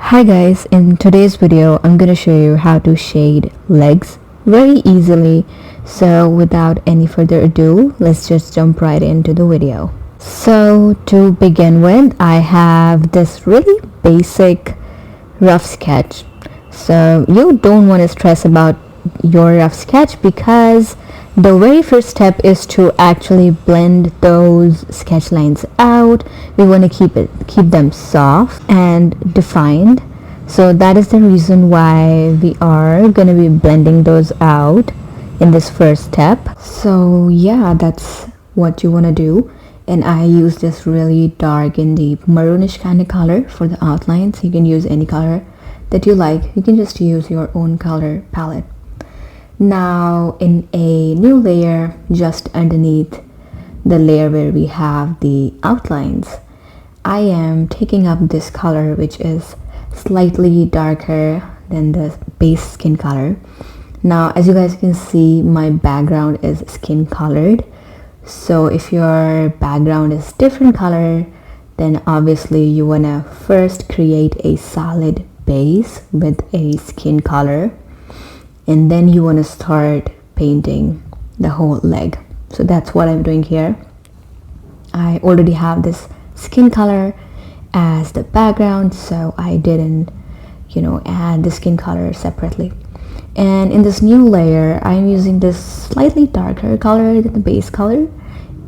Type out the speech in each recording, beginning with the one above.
Hi guys, in today's video I'm gonna show you how to shade legs very easily. So without any further ado, let's just jump right into the video. So to begin with, I have this really basic rough sketch. So you don't want to stress about your rough sketch because the very first step is to actually blend those sketch lines out. We want to keep them soft and defined. So that is the reason why we are going to be blending those out in this first step. So yeah, that's what you want to do. And I use this really dark and deep maroonish kind of color for the outlines. You can use any color that you like. You can just use your own color palette. Now in a new layer just underneath the layer where we have the outlines, I am taking up this color which is slightly darker than the base skin color. Now as you guys can see, my background is skin colored. So if your background is different color, then obviously you want to first create a solid base with a skin color, and then you want to start painting the whole leg. So that's what I'm doing here. I already have this skin color as the background, so I didn't add the skin color separately. And in this new layer, I'm using this slightly darker color than the base color.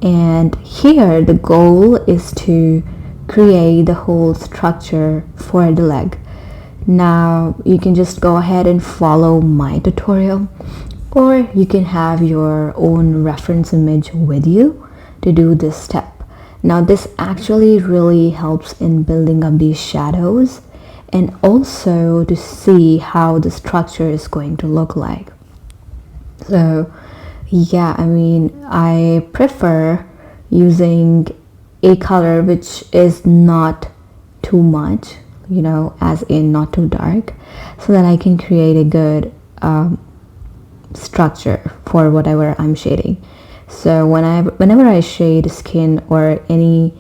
And here the goal is to create the whole structure for the leg. Now you can just go ahead and follow my tutorial, or you can have your own reference image with you to do this step. Now this actually really helps in building up these shadows and also to see how the structure is going to look like. So yeah, I prefer using a color which is not too much, as in not too dark, so that I can create a good structure for whatever I'm shading. So whenever I shade skin or any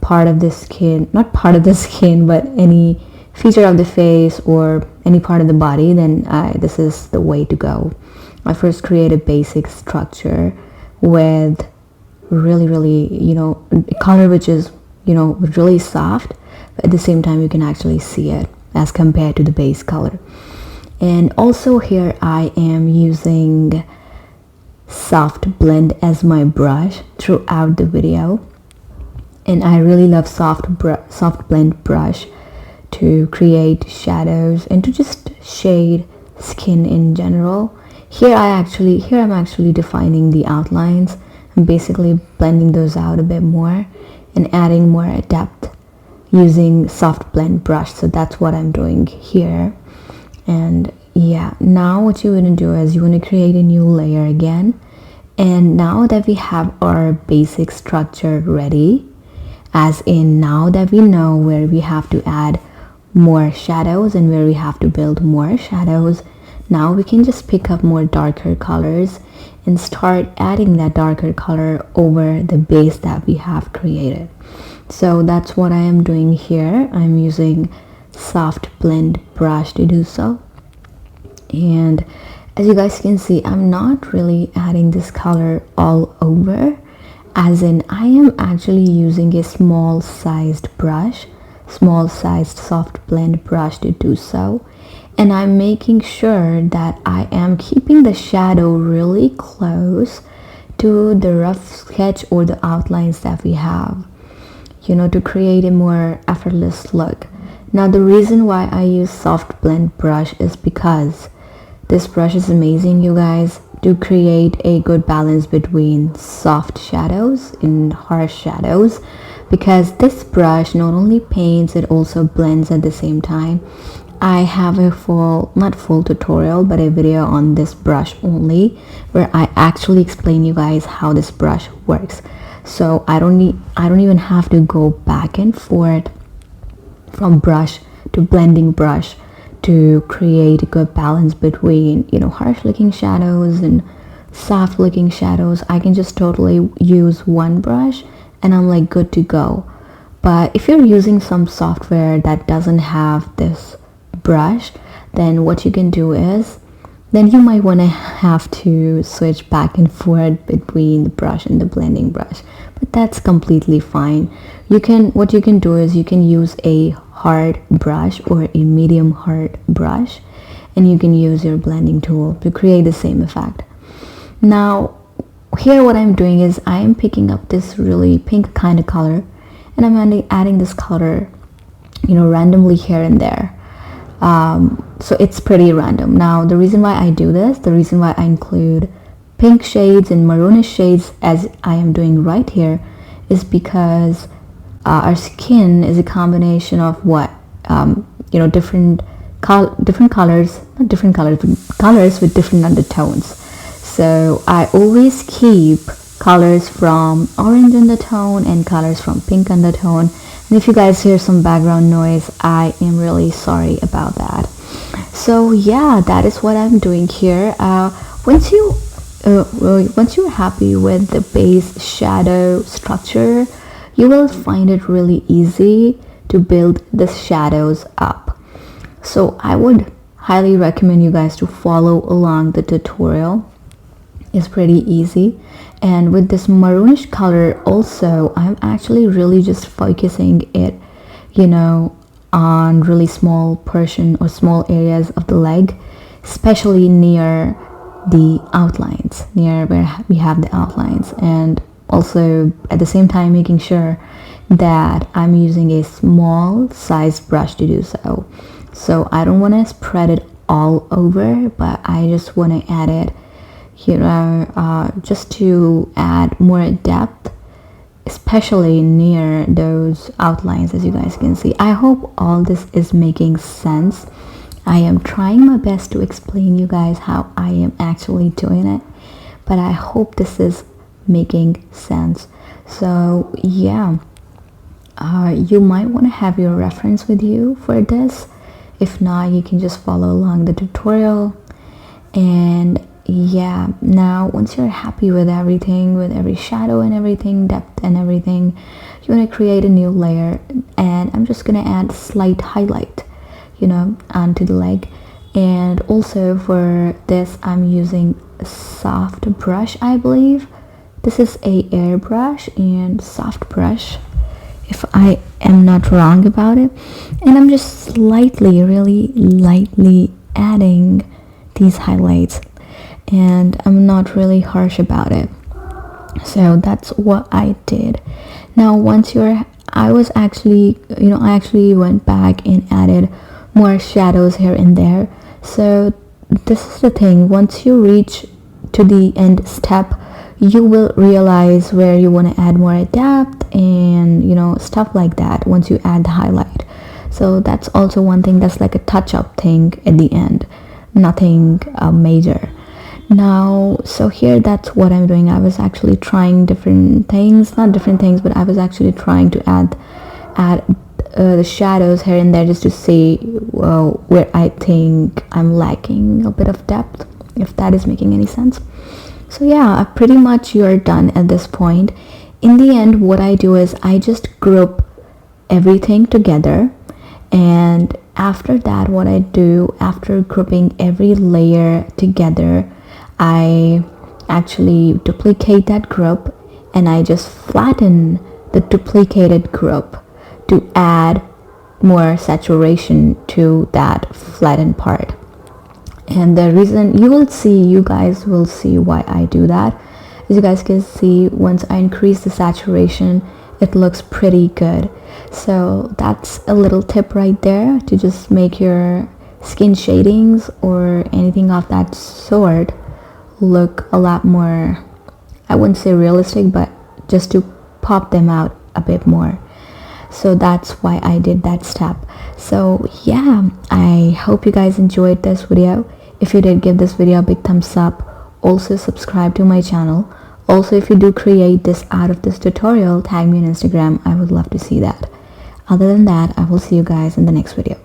part of the skin, not part of the skin, but any feature of the face or any part of the body, then this is the way to go. I first create a basic structure with really a color which is really soft, but at the same time you can actually see it as compared to the base color. And also here I am using soft blend as my brush throughout the video, and I really love soft blend brush to create shadows and to just shade skin in general. Here I'm actually defining the outlines and basically blending those out a bit more and adding more depth using soft blend brush. So that's what I'm doing here. And yeah, now what you want to do is you want to create a new layer again. And now that we have our basic structure ready, as in now that we know where we have to add more shadows and where we have to build more shadows, now we can just pick up more darker colors and start adding that darker color over the base that we have created. So that's what I am doing here. I'm using soft blend brush to do so. And as you guys can see, I'm not really adding this color all over, as in I am actually using a small sized soft blend brush to do so. And I'm making sure that I am keeping the shadow really close to the rough sketch or the outlines that we have, to create a more effortless look. Now the reason why I use soft blend brush is because this brush is amazing, you guys, to create a good balance between soft shadows and harsh shadows, because this brush not only paints, it also blends at the same time. I have a not full tutorial, but a video on this brush only, where I actually explain you guys how this brush works. So I don't even have to go back and forth from brush to blending brush to create a good balance between harsh looking shadows and soft looking shadows. I can just totally use one brush and I'm like good to go. But if you're using some software that doesn't have this brush, then what you can do is, then you might want to have to switch back and forth between the brush and the blending brush, but that's completely fine. What you can do is you can use a hard brush or a medium hard brush, and you can use your blending tool to create the same effect. Now here what I'm doing is I'm picking up this really pink kind of color, and I'm adding this color, you know, randomly here and there. So it's pretty random. Now the reason why I do this, the reason why I include pink shades and maroonish shades as I am doing right here, is because our skin is a combination of what, you know, different colors, not different colors, but colors with different undertones. So I always keep colors from orange undertone and colors from pink undertone. And if you guys hear some background noise, I am really sorry about that. So yeah, that is what I'm doing here. Once you're happy with the base shadow structure, you will find it really easy to build the shadows up. So I would highly recommend you guys to follow along the tutorial. It's pretty easy. And with this maroonish color also, I'm actually really just focusing it, you know, on really small portion or small areas of the leg, especially near the outlines, near where we have the outlines, and also at the same time making sure that I'm using a small size brush to do so. So I don't want to spread it all over, but I just want to add it, you know, just to add more depth, especially near those outlines, as you guys can see. I hope all this is making sense. I am trying my best to explain you guys how I am actually doing it, but I hope this is making sense. So yeah, you might want to have your reference with you for this. If not, you can just follow along the tutorial. And yeah, now once you're happy with everything, with every shadow and everything, depth and everything, you want to create a new layer. And I'm just going to add slight highlight, you know, onto the leg. And also for this, I'm using a soft brush, I believe. This is a airbrush and soft brush, if I am not wrong about it. And I'm just slightly, really lightly adding these highlights, and I'm not really harsh about it. So that's what I did. Now once I actually went back and added more shadows here and there. So this is the thing, once you reach to the end step, you will realize where you want to add more depth and, you know, stuff like that once you add the highlight. So that's also one thing, that's like a touch-up thing at the end, nothing major. Now, so here, that's what I'm doing. I was actually trying different things, not different things, but I was actually trying to add the shadows here and there, just to see where I think I'm lacking a bit of depth, if that is making any sense. So yeah, pretty much you're done at this point. In the end, what I do is I just group everything together, and after that, what I do after grouping every layer together, I actually duplicate that group and I just flatten the duplicated group to add more saturation to that flattened part. And the reason you guys will see why I do that. As you guys can see, once I increase the saturation, it looks pretty good. So that's a little tip right there, to just make your skin shadings or anything of that sort look a lot more, I wouldn't say realistic, but just to pop them out a bit more. So that's why I did that step. So yeah, I hope you guys enjoyed this video. If you did, give this video a big thumbs up. Also subscribe to my channel. Also, if you do create this out of this tutorial, tag me on Instagram. I would love to see that. Other than that, I will see you guys in the next video.